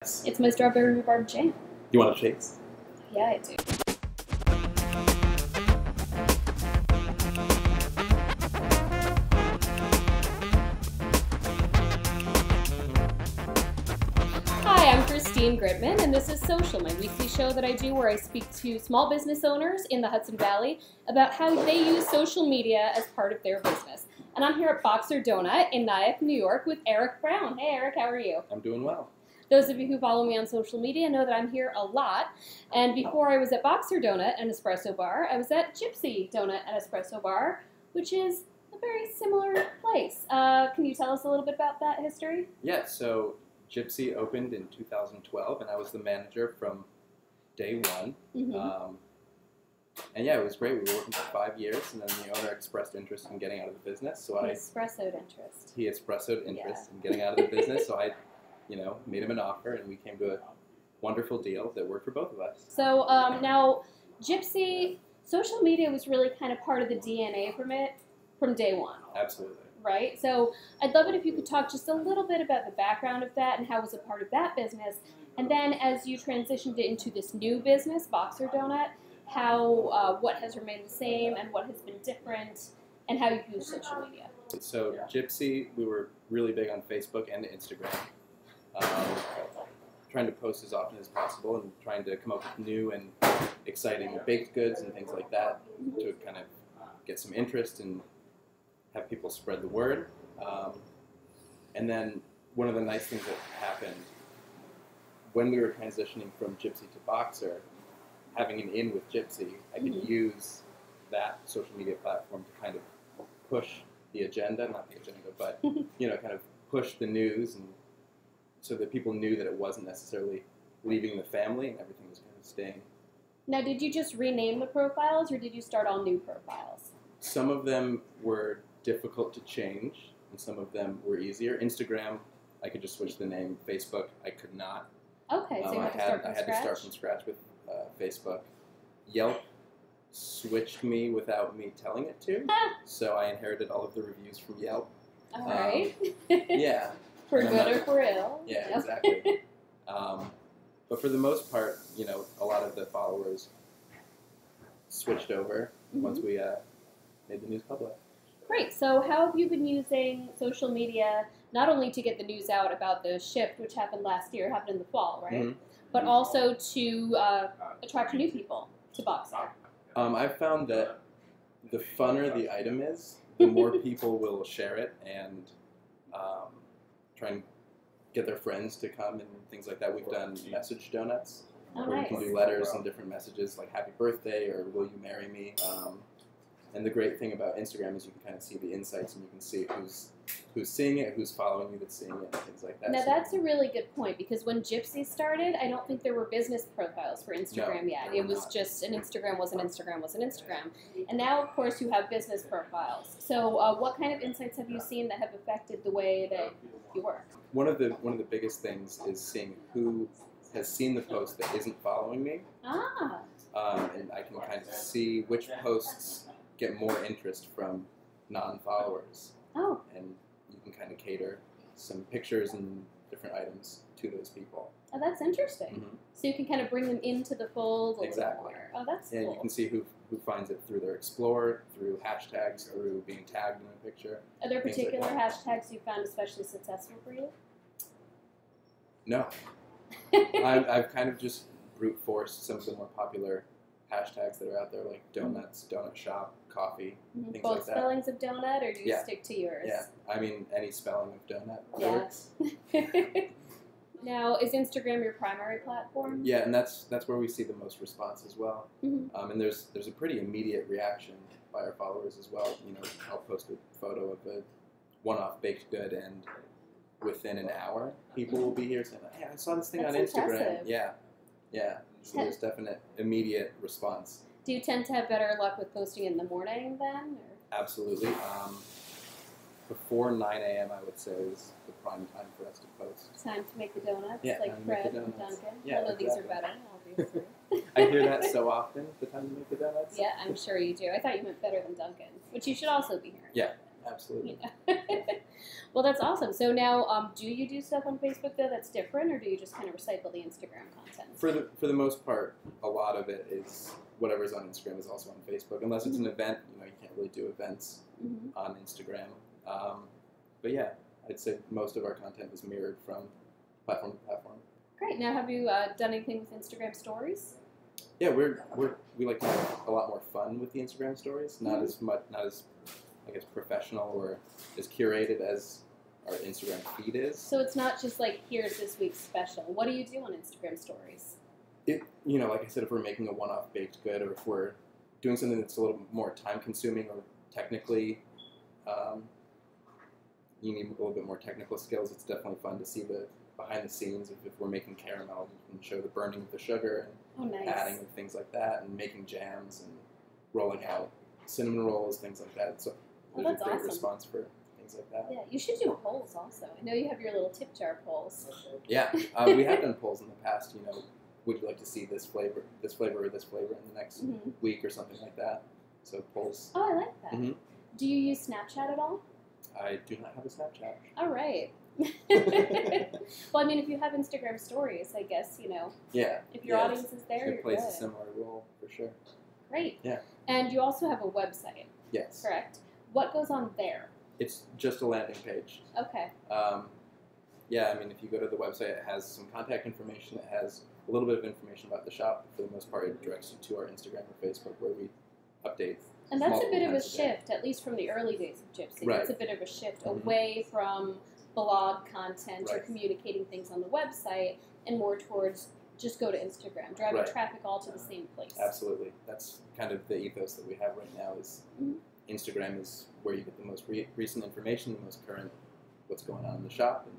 It's my strawberry rhubarb jam. You want a chase? Yeah, I do. Hi, I'm Christine Gridman, and this is Social, my weekly show that I do where I speak to small business owners in the Hudson Valley about how they use social media as part of their business. And I'm here at Boxer Donut in Nyack, New York with Eric Brown. Hey, Eric, how are you? I'm doing well. Those of you who follow me on social media know that I'm here a lot. And before I was at Boxer Donut and Espresso Bar, I was at Gypsy Donut and Espresso Bar, which is a very similar place. Can you tell us a little bit about that history? Yeah, so Gypsy opened in 2012, and I was the manager from day one. Mm-hmm. And yeah, it was great. We were working for 5 years, and then the owner expressed interest in getting out of the business. So He espressoed interest. He espressoed interest in getting out of the business, so I made him an offer, and we came to a wonderful deal that worked for both of us. So now, Gypsy, social media was really kind of part of the DNA from day one. Absolutely. Right? So I'd love it if you could talk just a little bit about the background of that and how it was a part of that business. And then as you transitioned it into this new business, Boxer Donut, how what has remained the same and what has been different and how you use social media. So Gypsy, we were really big on Facebook and Instagram. Trying to post as often as possible and trying to come up with new and exciting baked goods and things like that to kind of get some interest and have people spread the word. And then one of the nice things that happened when we were transitioning from Gypsy to Boxer, having an in with Gypsy, I could use that social media platform to kind of push the agenda, not the agenda, but kind of push the news, and so that people knew that it wasn't necessarily leaving the family and everything was kind of staying. Now, did you just rename the profiles or did you start all new profiles? Some of them were difficult to change and some of them were easier. Instagram, I could just switch the name. Facebook, I could not. Okay, so you had to start from I had scratch? to start from scratch with Facebook. Yelp switched me without me telling it to, so I inherited all of the reviews from Yelp. All right. Yeah. For good or for ill. Yeah, exactly. But for the most part, a lot of the followers switched over once we made the news public. Great. So how have you been using social media not only to get the news out about the shift, which happened last year, happened in the fall, right? But also to attract new people to Boxer? I've found that the funner the item is, the more people will share it and try and get their friends to come and things like that. We've done message donuts where nice. we can do letters and different messages like happy birthday or will you marry me. And the great thing about Instagram is you can kind of see the insights and you can see who's seeing it, who's following you that's seeing it, and things like that. Now that's a really good point because when Gypsy started, I don't think there were business profiles for Instagram yet. It was just an Instagram was an Instagram was an Instagram. And now, of course, you have business profiles. So what kind of insights have you seen that have affected the way that you work? One of the biggest things is seeing who has seen the post that isn't following me. And I can kind of see which posts get more interest from non-followers. Oh. And you can kind of cater some pictures and different items to those people. Oh, that's interesting. So you can kind of bring them into the fold a little more. Oh, that's cool. Yeah, you can see who finds it through their Explorer, through hashtags, through being tagged in a picture. Are there particular hashtags you found especially successful for you? No. I've kind of just brute forced some of the more popular hashtags that are out there, like donuts, donut shop, coffee, things Both like that. spellings of donut, or do you stick to yours? Yeah, I mean, any spelling of donut works. Now, is Instagram your primary platform? Yeah, and that's where we see the most response as well. And there's a pretty immediate reaction by our followers as well. I'll post a photo of a one-off baked good, and within an hour, people will be here saying, "Hey, I saw this thing on Instagram." Impressive. Yeah. So there's definite immediate response. Do you tend to have better luck with posting in the morning then? Or? Absolutely. Before 9 a.m., I would say is the prime time for us to post. Time to make the donuts, Yeah, like Fred and Duncan. Yeah, although these are better, obviously. I hear that so often, the time to make the donuts. Yeah, I'm sure you do. I thought you meant better than Duncan, which you should also be hearing. Yeah, Absolutely. Well, that's awesome. So now, do you do stuff on Facebook though that's different, or do you just kind of recycle the Instagram content? For the most part, a lot of it is whatever's on Instagram is also on Facebook, unless it's an event. You can't really do events on Instagram. But yeah, I'd say most of our content is mirrored from platform to platform. Great. Now, have you done anything with Instagram stories? Yeah, we like to have a lot more fun with the Instagram stories. Not as I guess professional or as curated as our Instagram feed is. So it's not just like, here's this week's special. What do you do on Instagram stories? Like I said, if we're making a one-off baked good, or if we're doing something that's a little more time-consuming or technically, you need a little bit more technical skills. It's definitely fun to see the behind the scenes. If we're making caramel, you can show the burning of the sugar and adding of things like that, and making jams and rolling out cinnamon rolls, things like that. So there's a great response for things like that. Yeah, you should do polls also. I know you have your little tip jar polls. Yeah, we have done polls in the past. Would you like to see this flavor, or this flavor in the next week or something like that? So polls. Oh, I like that. Do you use Snapchat at all? I do not have a Snapchat. All right. Well, I mean, if you have Instagram stories, I guess, Yeah. If your audience is there, it plays a similar role for sure. Great. Yeah. And you also have a website. Yes. Correct. What goes on there? It's just a landing page. Okay. Yeah, I mean, if you go to the website, it has some contact information. It has a little bit of information about the shop. For the most part, it directs you to our Instagram or Facebook, where we update. And that's a bit of a shift, at least from the early days of Gypsy. Right. It's a bit of a shift away from blog content or communicating things on the website, and more towards just go to Instagram, driving traffic all to the same place. Absolutely. That's kind of the ethos that we have right now is Instagram is where you get the most recent information, the most current what's going on in the shop. And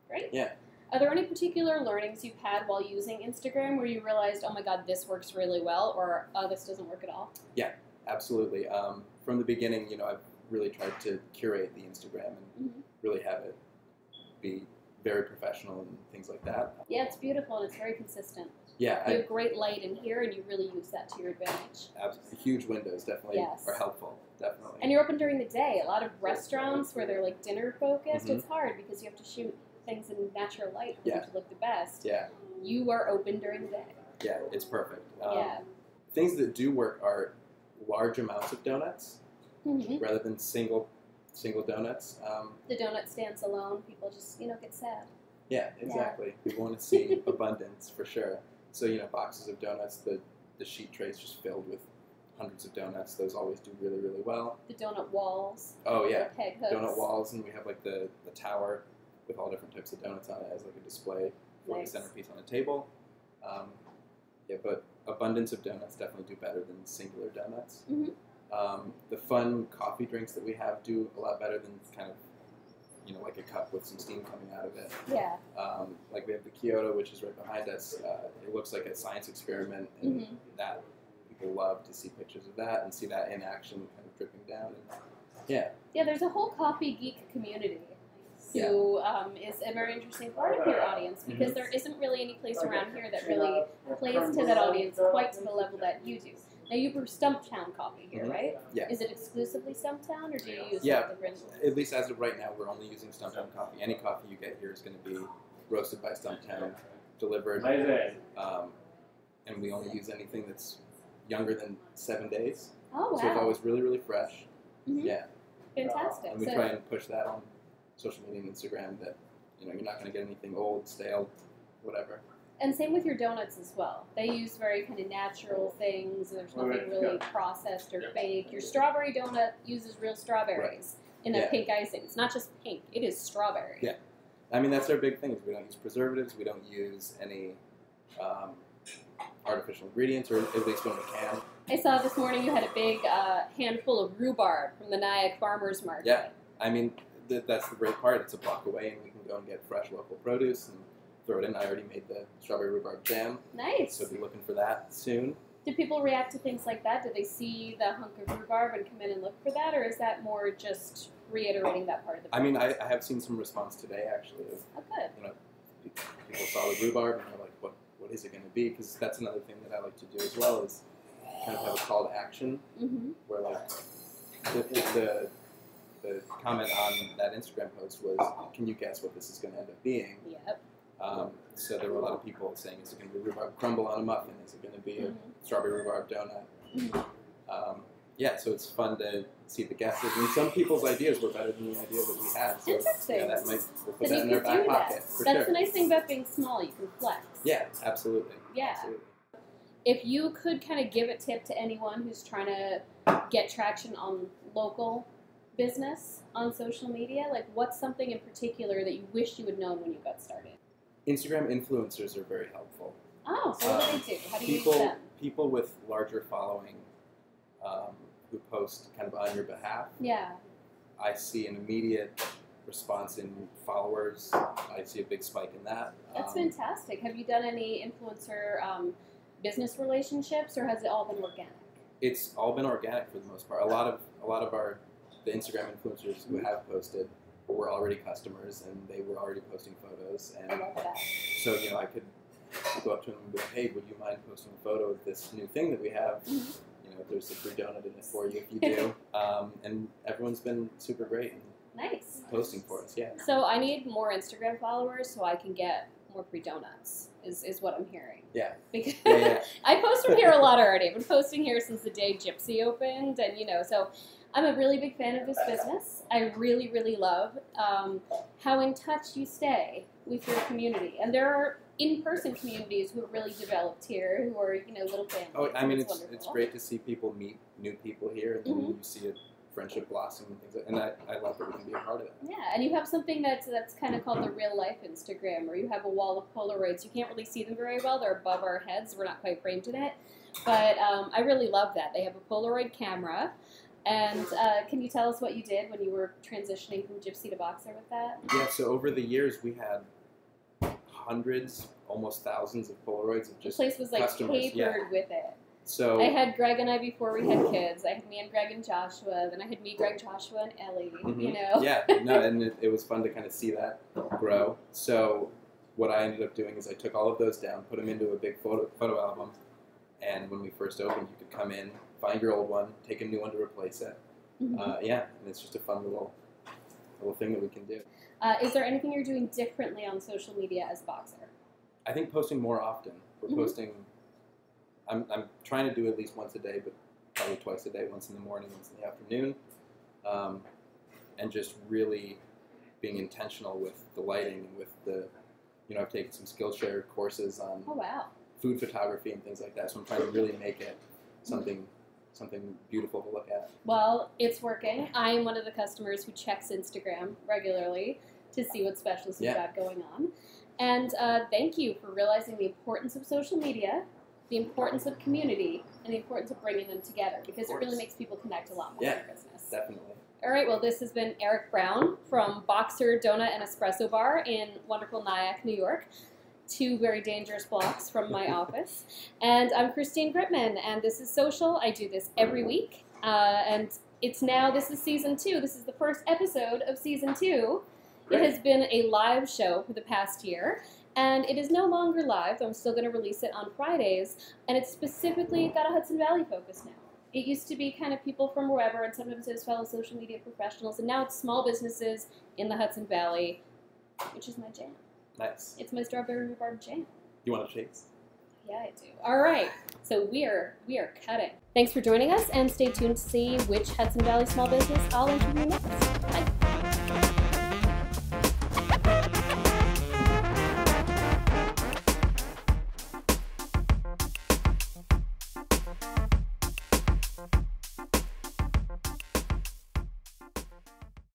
Great. Yeah. Are there any particular learnings you've had while using Instagram where you realized, oh my God, this works really well, or this doesn't work at all? Yeah, absolutely. From the beginning, I've really tried to curate the Instagram and really have it be very professional and things like that. Yeah, it's beautiful and it's very consistent. Yeah. You have great light in here and you really use that to your advantage. Absolutely. Huge windows definitely are helpful, definitely. And you're open during the day. A lot of restaurants where they're like dinner focused, it's hard because you have to shoot things in natural light for them to look the best. Yeah. You are open during the day. Yeah, it's perfect. Yeah. Things that do work are large amounts of donuts rather than single donuts. The donut stands alone, people just, get sad. Yeah, exactly. We want to see abundance for sure. So, boxes of donuts, the sheet trays just filled with hundreds of donuts. Those always do really, really well. The donut walls. Oh, yeah. The peg hooks. Donut walls, and we have like the tower with all different types of donuts on it as like a display for the centerpiece on a table. Yeah, but abundance of donuts definitely do better than singular donuts. The fun coffee drinks that we have do a lot better than kind of, like a cup with some steam coming out of it. Yeah. Like we have the Kyoto, which is right behind us. It looks like a science experiment, and that people love to see pictures of that and see that in action, kind of dripping down. And, yeah. Yeah, there's a whole coffee geek community who is a very interesting part of your audience because there isn't really any place around here that really plays to that audience quite to the level that you do. Now, you brew Stumptown coffee here, right? Yeah. Is it exclusively Stumptown, or do you use different? At least as of right now, we're only using Stumptown coffee. Any coffee you get here is going to be roasted by Stumptown, delivered, and we only use anything that's younger than 7 days. Oh, wow. So it's always really, really fresh. Yeah. Fantastic. And we try and push that on social media and Instagram that, you're not going to get anything old, stale, whatever. And same with your donuts as well. They use very kind of natural things. There's nothing really processed or fake. Your strawberry donut uses real strawberries in that pink icing. It's not just pink. It is strawberry. Yeah. I mean, that's our big thing. Is we don't use preservatives. We don't use any artificial ingredients, or at least when we can. I saw this morning you had a big handful of rhubarb from the Nyack Farmers Market. Yeah. I mean, that's the great part. It's a block away, and we can go and get fresh local produce and throw it in. I already made the strawberry rhubarb jam. Nice. So be looking for that soon. Do people react to things like that? Do they see the hunk of rhubarb and come in and look for that, or is that more just reiterating that part of the process? I mean, I have seen some response today, actually. Oh, good. People saw the rhubarb, and they're like, what is it going to be? Because that's another thing that I like to do as well, is kind of have a call to action, where, like, the comment on that Instagram post was, can you guess what this is going to end up being? Yep. So there were a lot of people saying, is it going to be rhubarb crumble on a muffin? Is it going to be a strawberry rhubarb donut? Yeah, so it's fun to see the guesses. And some people's ideas were better than the idea that we had. So interesting. Yeah, that might, we'll put Then that in you our could back do pocket. that. For That's sure. the nice thing about being small. You can flex. Yeah, absolutely. Yeah. Absolutely. If you could kind of give a tip to anyone who's trying to get traction on local business on social media, like what's something in particular that you wish you had known when you got started? Instagram influencers are very helpful. Oh, so what do they do? How do you use them? People with larger following who post kind of on your behalf. Yeah. I see an immediate response in followers. I see a big spike in that. That's fantastic. Have you done any influencer business relationships, or has it all been organic? It's all been organic for the most part. A lot of the Instagram influencers who have posted were already customers, and they were already posting photos. And I love that. so I could go up to them and be like, hey, would you mind posting a photo of this new thing that we have? There's a free donut in it for you if you do. And everyone's been super great and nice posting for us. Yeah. So I need more Instagram followers so I can get more free donuts. Is what I'm hearing. Yeah. Because yeah. I post from here a lot already. I've been posting here since the day Gypsy opened, and so I'm a really big fan of this business. I really, really love how in touch you stay with your community, and there are in-person communities who have really developed here, who are little families. Oh, I mean, it's it's great to see people meet new people here, and then you see a friendship blossom and things, and I love that we can be a part of that. Yeah, and you have something that's kind of called the real life Instagram, where you have a wall of Polaroids. You can't really see them very well; they're above our heads. We're not quite framed in it, but I really love that they have a Polaroid camera. And can you tell us what you did when you were transitioning from Gypsy to Boxer with that? Yeah, so over the years we had hundreds, almost thousands of Polaroids of just the place was like papered with it. So I had Greg and I before we had kids. I had me and Greg and Joshua. Then I had me, Greg, Joshua, and Ellie. Yeah, no, and it was fun to kind of see that grow. So what I ended up doing is I took all of those down, put them into a big photo album, and when we first opened, you could come in, find your old one, take a new one to replace it. Yeah, and it's just a fun little thing that we can do. Is there anything you're doing differently on social media as Boxer? I think posting more often. We're posting. I'm trying to do at least once a day, but probably twice a day. Once in the morning, once in the afternoon, and just really being intentional with the lighting and with the. I've taken some Skillshare courses on food photography and things like that. So I'm trying to really make it something beautiful to look at. Well, it's working. I'm one of the customers who checks Instagram regularly to see what specials you've got going on. And thank you for realizing the importance of social media, the importance of community, and the importance of bringing them together, because it really makes people connect a lot more in their business. Definitely. All right, well, this has been Eric Brown from Boxer Donut and Espresso Bar in wonderful Nyack, New York. 2 very dangerous blocks from my office. And I'm Christine Gritman, and this is Social. I do this every week. And this is season 2. This is the first episode of season 2. It has been a live show for the past year, and it is no longer live. I'm still going to release it on Fridays, and it's specifically got a Hudson Valley focus now. It used to be kind of people from wherever, and sometimes it was fellow social media professionals, and now it's small businesses in the Hudson Valley, which is my jam. Nice. It's my strawberry rhubarb jam. You want to chase? Yeah, I do. All right, so we are cutting. Thanks for joining us, and stay tuned to see which Hudson Valley small business I'll interview next. Bye.